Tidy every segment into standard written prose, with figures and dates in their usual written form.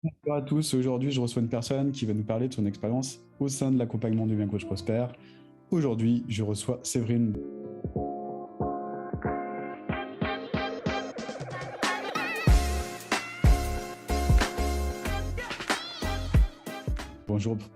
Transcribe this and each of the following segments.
Bonjour à tous, aujourd'hui je reçois une personne qui va nous parler de son expérience au sein de l'accompagnement du bien coach prospère. Aujourd'hui je reçois Séverine.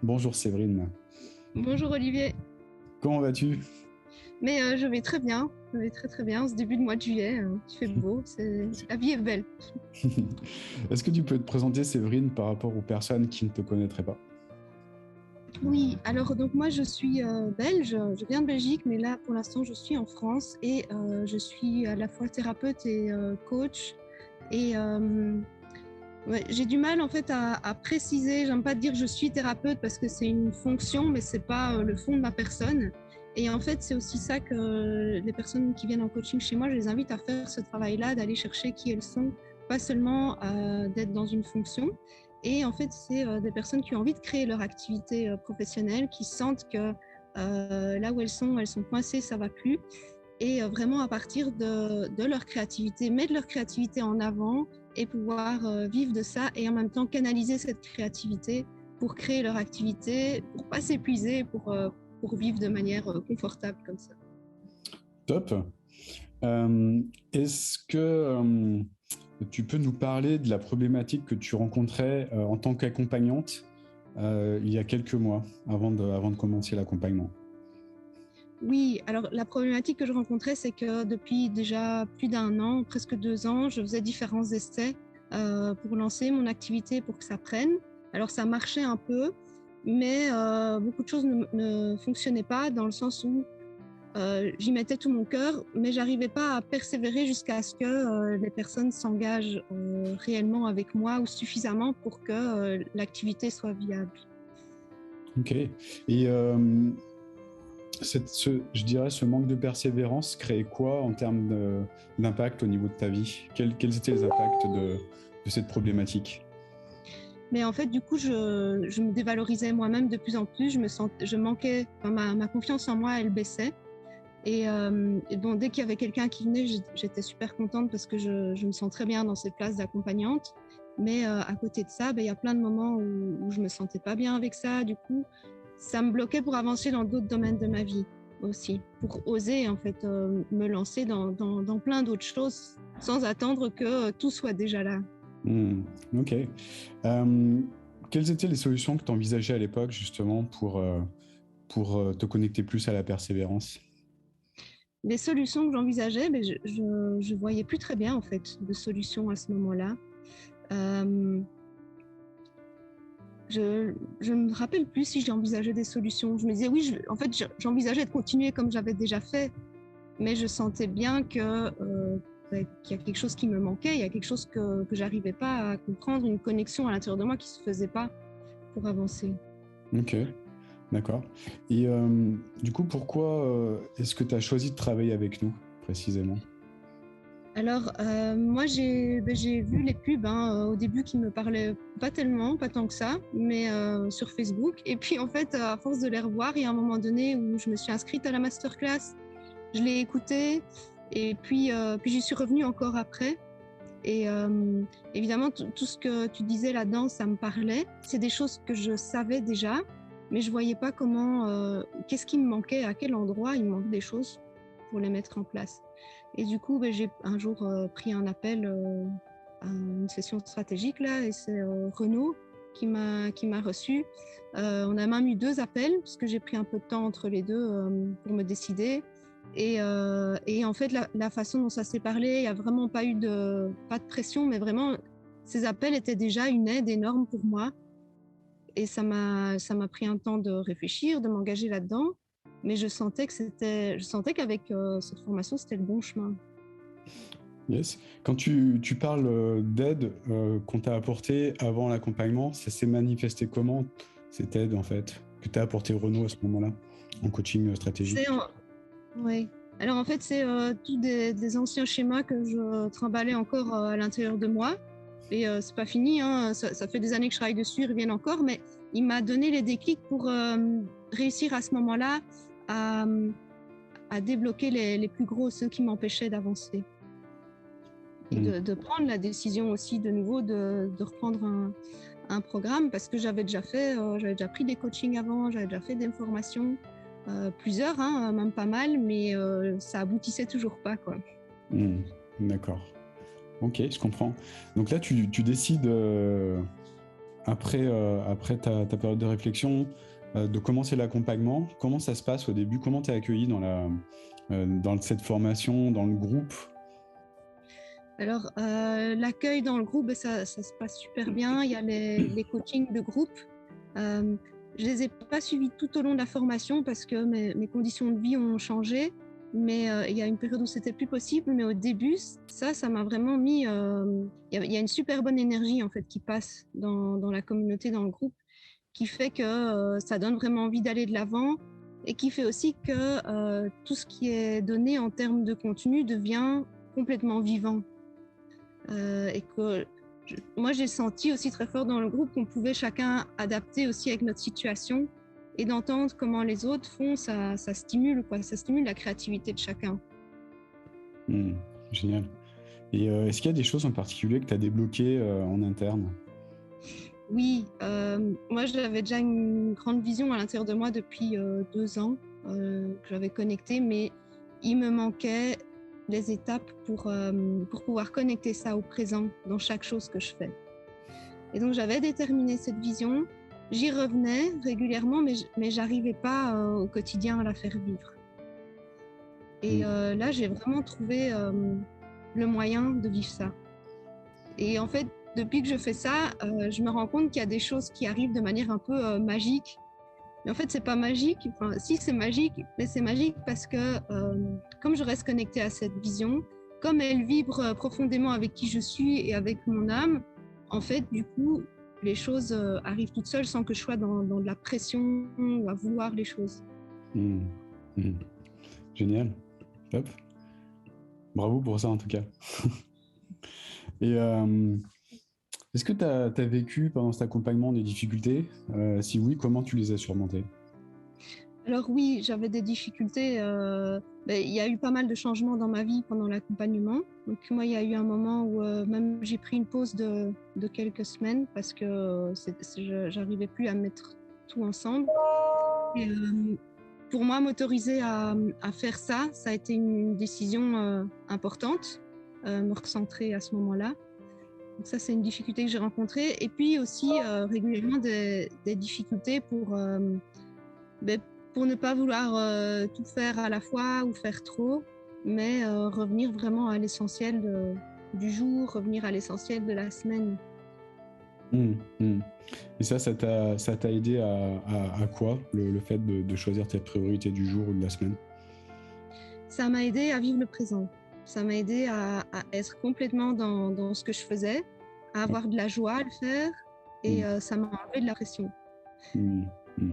Bonjour Séverine. Bonjour Olivier, Comment vas-tu? mais je vais très bien, je vais très très bien. Ce début de mois de juillet, il fait beau, la vie est belle. Est-ce que tu peux te présenter Séverine par rapport aux personnes qui ne te connaîtraient pas? Oui, alors donc moi je suis belge, je viens de Belgique, mais là pour l'instant je suis en France et je suis à la fois thérapeute et coach. Et ouais, j'ai du mal en fait à préciser, j'aime pas dire je suis thérapeute parce que c'est une fonction, mais c'est pas le fond de ma personne. Et en fait, c'est aussi ça que les personnes qui viennent en coaching chez moi, je les invite à faire ce travail-là, d'aller chercher qui elles sont, pas seulement d'être dans une fonction. Et en fait, c'est des personnes qui ont envie de créer leur activité professionnelle, qui sentent que là où elles sont coincées, ça va plus. Et vraiment à partir de leur créativité, mettre leur créativité en avant et pouvoir vivre de ça et en même temps canaliser cette créativité pour créer leur activité, pour pas s'épuiser, pour vivre de manière confortable comme ça. Top. Est-ce que tu peux nous parler de la problématique que tu rencontrais en tant qu'accompagnante il y a quelques mois avant de commencer l'accompagnement? Oui, alors la problématique que je rencontrais, c'est que depuis déjà plus d'un an, presque 2 ans, je faisais différents essais pour lancer mon activité, pour que ça prenne. Alors ça marchait un peu, mais beaucoup de choses ne fonctionnaient pas dans le sens où j'y mettais tout mon cœur, mais j'arrivais pas à persévérer jusqu'à ce que les personnes s'engagent réellement avec moi ou suffisamment pour que l'activité soit viable. Ok. Et je dirais, ce manque de persévérance créait quoi en termes d'impact au niveau de ta vie? Quels étaient les impacts de cette problématique? Mais en fait, du coup, je me dévalorisais moi-même de plus en plus. Je manquais, enfin, ma confiance en moi, elle baissait. Et bon, dès qu'il y avait quelqu'un qui venait, j'étais super contente parce que je me sens très bien dans cette place d'accompagnante. Mais à côté de ça, il y a plein de moments où je me sentais pas bien avec ça. Du coup, ça me bloquait pour avancer dans d'autres domaines de ma vie aussi, pour oser en fait me lancer dans plein d'autres choses sans attendre que tout soit déjà là. Ok. Euh, Quelles étaient les solutions que tu envisageais à l'époque justement pour te connecter plus à la persévérance? Les solutions que j'envisageais, je voyais plus très bien en fait de solutions à ce moment-là. Euh, je ne me rappelle plus si j'ai envisagé des solutions. Je me disais oui, en fait, j'envisageais de continuer comme j'avais déjà fait, mais je sentais bien qu'il y a quelque chose qui me manquait, il y a quelque chose que j'arrivais pas à comprendre, une connexion à l'intérieur de moi qui se faisait pas pour avancer. Ok, d'accord. Et du coup, pourquoi est-ce que tu as choisi de travailler avec nous précisément? Alors, moi, j'ai vu les pubs au début qui me parlaient pas tellement, pas tant que ça, mais sur Facebook. Et puis, en fait, à force de les revoir, il y a un moment donné où je me suis inscrite à la masterclass, je l'ai écoutée, et puis j'y suis revenue encore après. Et évidemment, tout ce que tu disais là-dedans, ça me parlait. C'est des choses que je savais déjà, mais je voyais pas comment, qu'est-ce qui me manquait, à quel endroit il me manque des choses pour les mettre en place. Et du coup, j'ai un jour pris un appel à une session stratégique là, et c'est Renaud qui m'a reçu. On a même eu 2 appels parce que j'ai pris un peu de temps entre les deux pour me décider. Et en fait, la façon dont ça s'est parlé, il n'y a vraiment pas pas de pression, mais vraiment, ces appels étaient déjà une aide énorme pour moi. Et ça m'a pris un temps de réfléchir, de m'engager là-dedans. Mais je sentais qu'avec cette formation, c'était le bon chemin. Yes. Quand tu parles d'aide qu'on t'a apportée avant l'accompagnement, ça s'est manifesté comment cette aide en fait que t'a apporté Renaud à ce moment-là en coaching C'est stratégique? en... Ouais. Alors en fait, c'est tous des anciens schémas que je trimballais encore à l'intérieur de moi. Et c'est pas fini, hein. Ça fait des années que je travaille dessus, ils reviennent encore, mais il m'a donné les déclics pour réussir à ce moment-là à, à débloquer les plus gros, ceux qui m'empêchaient d'avancer. Et Mm. de prendre la décision aussi de nouveau de reprendre un programme parce que j'avais déjà pris des coachings avant, j'avais déjà fait des formations, plusieurs, hein, même pas mal, mais ça aboutissait toujours pas, quoi. D'accord. Ok, je comprends. Donc là, tu décides, après ta période de réflexion, de commencer l'accompagnement. Comment ça se passe au début? Comment tu es accueilli dans cette formation, dans le groupe? Alors, l'accueil dans le groupe, ça se passe super bien. Il y a les coachings de groupe. Je les ai pas suivis tout au long de la formation parce que mes conditions de vie ont changé. Mais il y a une période où c'était plus possible. Mais au début, ça m'a vraiment mis... il y a une super bonne énergie en fait qui passe dans la communauté, dans le groupe, qui fait que ça donne vraiment envie d'aller de l'avant et qui fait aussi que tout ce qui est donné en termes de contenu devient complètement vivant. Et que moi j'ai senti aussi très fort dans le groupe qu'on pouvait chacun adapter aussi avec notre situation et d'entendre comment les autres font, ça stimule, quoi. Ça stimule la créativité de chacun. Génial. Et est-ce qu'il y a des choses en particulier que tu as débloquées en interne? Oui, moi j'avais déjà une grande vision à l'intérieur de moi depuis 2 ans que j'avais connecté, mais il me manquait les étapes pour pouvoir connecter ça au présent dans chaque chose que je fais. Et donc j'avais déterminé cette vision, j'y revenais régulièrement, mais j'arrivais pas au quotidien à la faire vivre. Et là j'ai vraiment trouvé le moyen de vivre ça. Et en fait, depuis que je fais ça, je me rends compte qu'il y a des choses qui arrivent de manière un peu magique. Mais en fait, c'est pas magique. Enfin, si, c'est magique, mais c'est magique parce que comme je reste connectée à cette vision, comme elle vibre profondément avec qui je suis et avec mon âme, en fait, du coup, les choses arrivent toutes seules sans que je sois dans de la pression ou à vouloir les choses. Génial. Top. Bravo pour ça, en tout cas. Et est-ce que tu as vécu pendant cet accompagnement des difficultés? Si oui, comment tu les as surmontées? Alors oui, j'avais des difficultés. Il y a eu pas mal de changements dans ma vie pendant l'accompagnement. Donc moi, il y a eu un moment où même j'ai pris une pause de quelques semaines parce que j'arrivais plus à mettre tout ensemble. Et, pour moi, m'autoriser à faire ça, ça a été une décision importante, me recentrer à ce moment-là. Donc ça, c'est une difficulté que j'ai rencontrée. Et puis aussi régulièrement des difficultés pour ne pas vouloir tout faire à la fois ou faire trop, mais revenir vraiment à l'essentiel du jour, revenir à l'essentiel de la semaine. Et ça t'a aidé à quoi, le fait de choisir tes priorités du jour ou de la semaine? Ça m'a aidé à vivre le présent. Ça m'a aidé à être complètement dans ce que je faisais, à avoir de la joie à le faire, et ça m'a enlevé de la pression.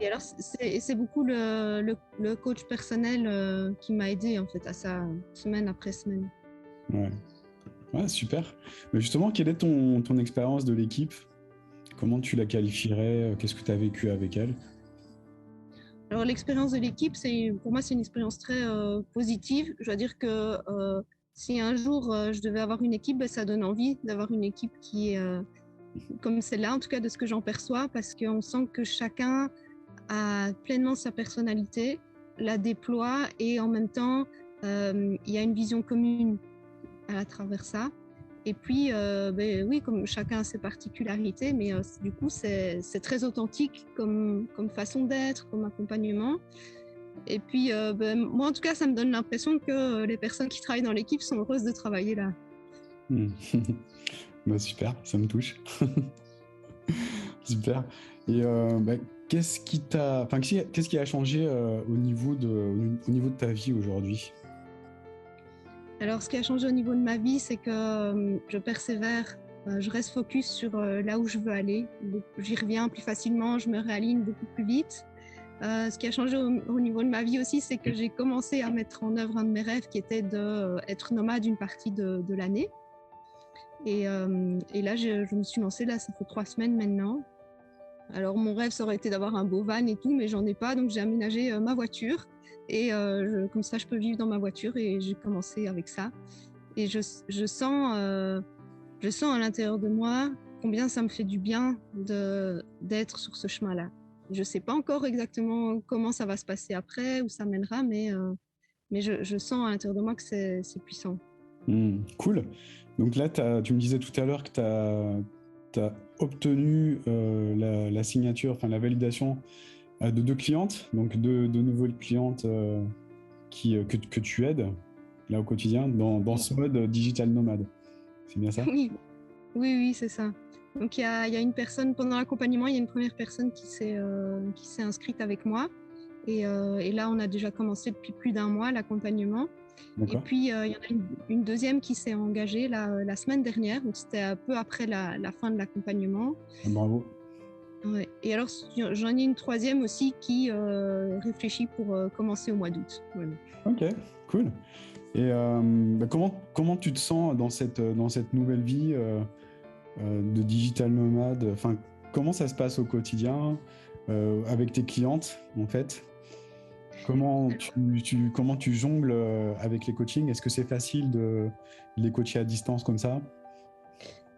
Et alors, c'est beaucoup le coach personnel qui m'a aidé en fait à ça, semaine après semaine. Ouais, super. Mais justement, quelle est ton expérience de l'équipe? Comment tu la qualifierais? Qu'est-ce que tu as vécu avec elle? Alors, l'expérience de l'équipe, pour moi, c'est une expérience très positive. Je dois dire que si un jour je devais avoir une équipe, ça donne envie d'avoir une équipe qui est comme celle-là, en tout cas de ce que j'en perçois, parce qu'on sent que chacun a pleinement sa personnalité, la déploie, et en même temps, il y a une vision commune à travers ça. Et puis, oui, comme chacun a ses particularités, mais du coup, c'est très authentique comme façon d'être, comme accompagnement. Et puis, moi, en tout cas, ça me donne l'impression que les personnes qui travaillent dans l'équipe sont heureuses de travailler là. Super, ça me touche. Super. Et qu'est-ce qui a changé au niveau de ta vie aujourd'hui? Alors, ce qui a changé au niveau de ma vie, c'est que je persévère, je reste focus sur là où je veux aller. J'y reviens plus facilement, je me réaligne beaucoup plus vite. Ce qui a changé au niveau de ma vie aussi, c'est que j'ai commencé à mettre en œuvre un de mes rêves qui était d'être nomade une partie de l'année. Et là, je me suis lancée, là, ça fait 3 semaines maintenant. Alors, mon rêve, ça aurait été d'avoir un beau van et tout, mais j'en ai pas, donc j'ai aménagé ma voiture. Et comme ça, je peux vivre dans ma voiture, et j'ai commencé avec ça. Et je sens à l'intérieur de moi combien ça me fait du bien d'être sur ce chemin-là. Je ne sais pas encore exactement comment ça va se passer après, où ça mènera, mais je sens à l'intérieur de moi que c'est puissant. Cool. Donc là, tu me disais tout à l'heure que tu as obtenu la signature, enfin la validation de 2 clientes, donc deux nouvelles clientes que tu aides là au quotidien dans ce mode digital nomade. C'est bien ça? Oui, c'est ça. Donc il y a une personne, pendant l'accompagnement, il y a une première personne qui s'est inscrite avec moi. Et là, on a déjà commencé depuis plus d'1 mois l'accompagnement. Et puis, il y en a une deuxième qui s'est engagée la semaine dernière. Donc, c'était un peu après la fin de l'accompagnement. Bravo. Ouais. Et alors, j'en ai une troisième aussi qui réfléchit pour commencer au mois d'août. Voilà. Ok, cool. Et comment tu te sens dans cette nouvelle vie de digital nomade? Enfin, comment ça se passe au quotidien avec tes clientes, en fait? Comment tu jongles avec les coachings? Est-ce que c'est facile de les coacher à distance comme ça?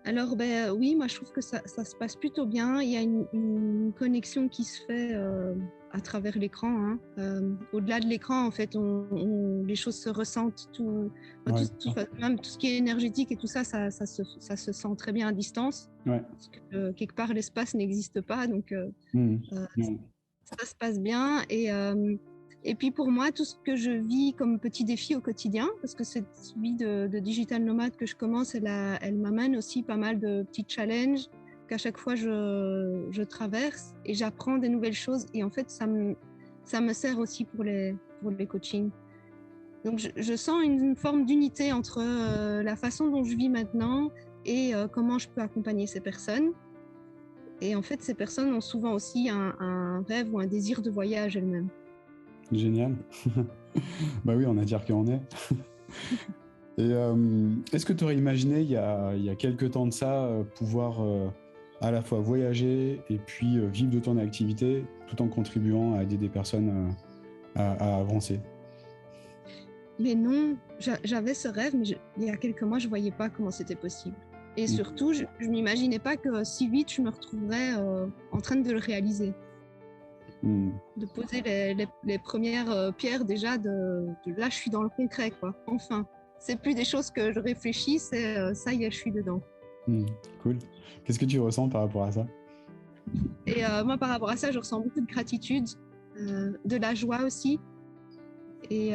Alors, oui, moi je trouve que ça se passe plutôt bien. Il y a une connexion qui se fait à travers l'écran. Au-delà de l'écran, en fait, les choses se ressentent. Même tout ce qui est énergétique et tout ça, ça se sent très bien à distance. Ouais. Parce que quelque part, l'espace n'existe pas. Donc, ça se passe bien. Et puis pour moi, tout ce que je vis comme petit défi au quotidien, parce que cette vie de digital nomade que je commence, elle m'amène aussi pas mal de petits challenges qu'à chaque fois je traverse et j'apprends des nouvelles choses. Et en fait, ça me sert aussi pour les coachings. Donc je sens une forme d'unité entre la façon dont je vis maintenant et comment je peux accompagner ces personnes. Et en fait, ces personnes ont souvent aussi un rêve ou un désir de voyage elles-mêmes. Génial. Bah oui, on a dire qu'on est. Et est-ce que tu aurais imaginé il y a quelques temps de ça pouvoir à la fois voyager et puis vivre de ton activité tout en contribuant à aider des personnes à avancer? Mais non, j'avais ce rêve, mais il y a quelques mois, je ne voyais pas comment c'était possible. Et surtout, je ne m'imaginais pas que si vite, je me retrouverais en train de le réaliser. De poser les premières pierres déjà, là, je suis dans le concret, quoi. Enfin, c'est plus des choses que je réfléchis, c'est ça y est, je suis dedans. Cool. Qu'est-ce que tu ressens par rapport à ça? Et moi, par rapport à ça, je ressens beaucoup de gratitude, de la joie aussi. Et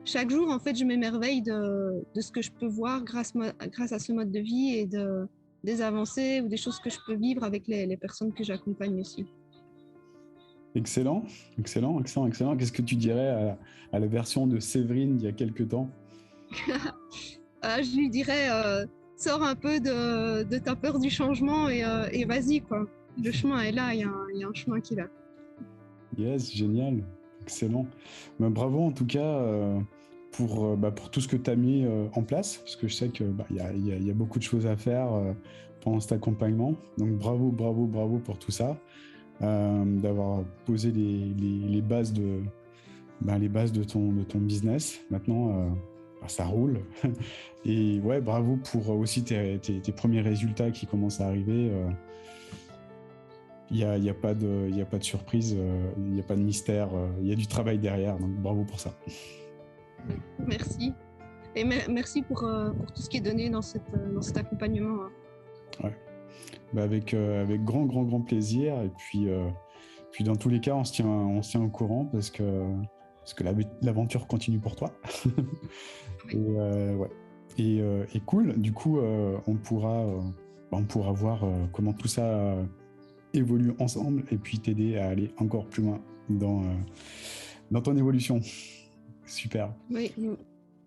chaque jour, en fait, je m'émerveille de ce que je peux voir grâce à ce mode de vie et des avancées ou des choses que je peux vivre avec les personnes que j'accompagne aussi. Excellent. Qu'est-ce que tu dirais à la version de Séverine d'il y a quelques temps? Je lui dirais, sors un peu de ta peur du changement et vas-y, quoi. Le chemin est là, il y a un chemin qui est là. Yes, génial. Excellent. Bravo en tout cas pour tout ce que tu as mis en place, parce que je sais qu'il y a beaucoup de choses à faire pendant cet accompagnement. Donc bravo pour tout ça, d'avoir posé les bases de ton business. Maintenant, ça roule. Et ouais, bravo pour aussi tes premiers résultats qui commencent à arriver. Il n'y a pas de surprise, il n'y a pas de mystère, il y a du travail derrière, donc bravo pour ça. Merci. Et merci pour tout ce qui est donné dans cet accompagnement. Ouais. Avec grand plaisir. Et puis dans tous les cas, on se tient au courant parce que l'aventure continue pour toi. Et cool. Du coup, on pourra voir comment tout ça évolue ensemble et puis t'aider à aller encore plus loin dans ton évolution. Super. Oui,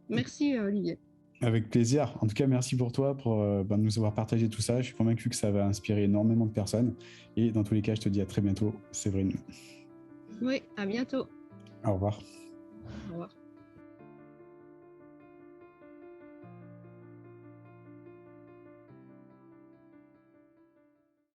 merci Olivier. Avec plaisir. En tout cas, merci pour toi, pour nous avoir partagé tout ça. Je suis convaincu que ça va inspirer énormément de personnes. Et dans tous les cas, je te dis à très bientôt, Séverine. Oui, à bientôt. Au revoir. Au revoir.